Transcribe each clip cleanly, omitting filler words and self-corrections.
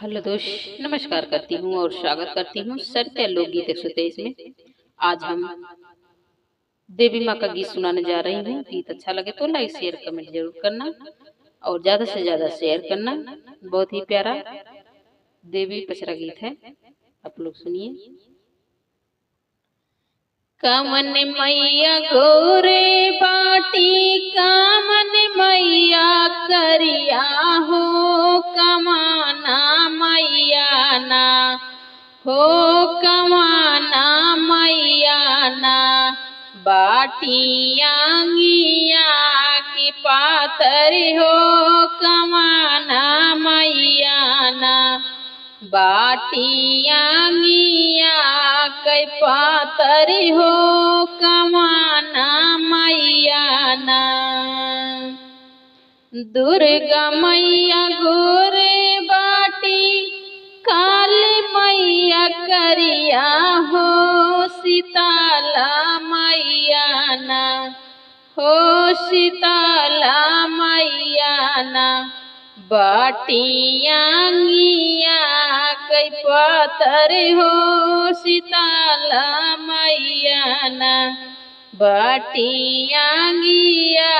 Hello दोस्त, नमस्कार करती हूँ और स्वागत करती हूँ सत्य लोकगीत 123 में। आज हम देवी माँ का गीत सुनाने जा रही हूँ। गीत अच्छा लगे तो लाइक शेयर कमेंट जरूर करना और ज्यादा से ज्यादा शेयर करना। बहुत ही प्यारा देवी पचरा गीत है, आप लोग सुनिए। कामन मैया गोरे बाटी, कामन मैया करिया हो, कमाना मैया ना हो, कमाना मैया ना। बाटी आंगिया की पातर हो, कमाना मैया ना। बाटी आंगिया कई पातर हो, कमाना मैया ना। दुर्गा मैया गोरे बाटी, काली मैया करिया हो, सीताला मैया ना हो, सीताला मैया ना। बाटी आंगिया कई पातर हो, सीताला मैया ना। बाटी आंगिया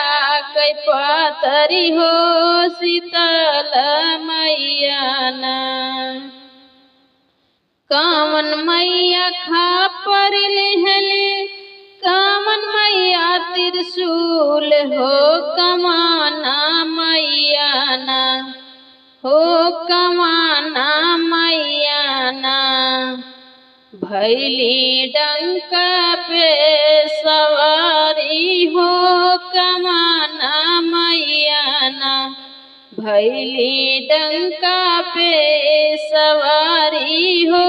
कई पातर हो, सीताला मैया ना। कामन मैया खापर लेहले, कामन मैया त्रिशूल हो, कमाना मैया ना हो, कमाना मैया ना। भैली डंका पे सवारी हो, कमाना मैया ना। भैली डंका पे सवारी हो,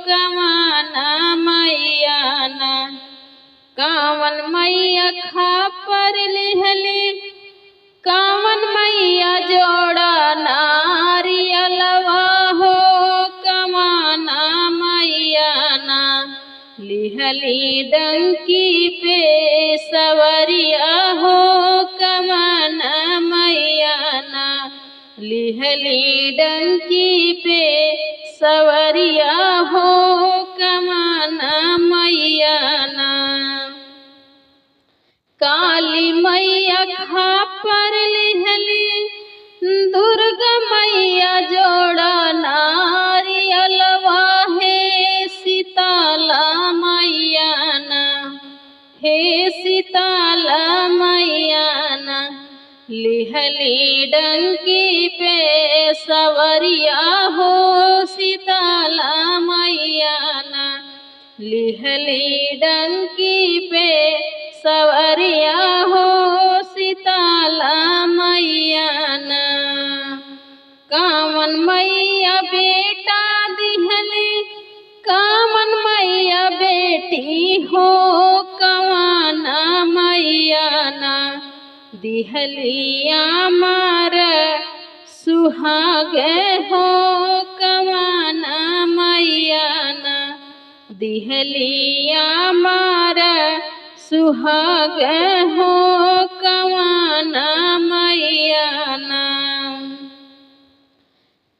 कमाना मैया ना। कामन मैया खापर लेहले, कामन मैया जोड़ा नारियलवा हो, कमाना मैया ना। लिहली डंकी पे सवरिया हो, कमाना मैया ना। लिहली डंकी पे सवरिया हो, कमाना मैया ना। काली मैया खापर लिहली, दुर्गा मैया जोड़ा नारियलवा है, सीताला मैया ना हे, सीताला मैया ना। लिहली डंकी पे सवरिया हो, सीताला मैया ना। लिहली डंकी पे सवरिया हो, सीताला मैया ना। कामन मैया बेटा दिहली, कामन मैया बेटी हो, कमाना मैया ना। दिहली आमार सुहाग हो, कमाना मैया ना। दिहली आमार सुहाग हो, कमाना मैया ना।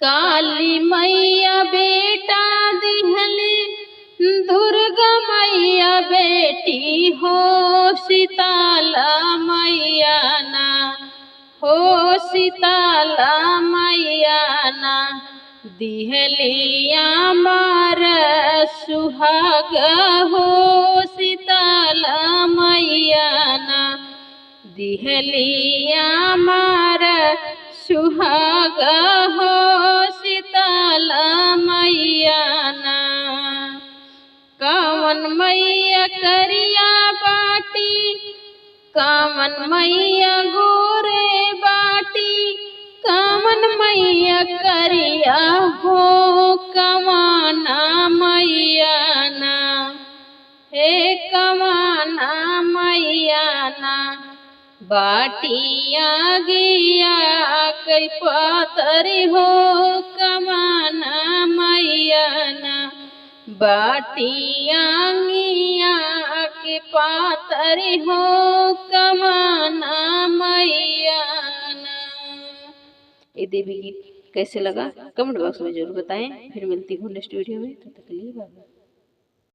काली मैया बेटा दिहली, दुर्गा मैया बेटी हो, सीताला मैया ना हो, सीताला मैया ना। दिहली आमार सुहाग हो, सीताला मैया ना। दिहली आमार सुहाग हो, सीताला मैया ना। कामन मैया करिया बाटी, कामन मैया गोरे बाटी, कामन मैया करिया हो, कमाना मैया ना हे, कमाना मैया ना। बाटी आगिया कई पातर हो, कमाना मैया ना। बाटी आंगिया के पातर हो, कमाना मैया ना। ये देवी गीत कैसे लगा कमेंट बॉक्स में जरूर बताएं। फिर मिलती हूँ नेक्स्ट वीडियो में, तब तक के लिए बाय बाय।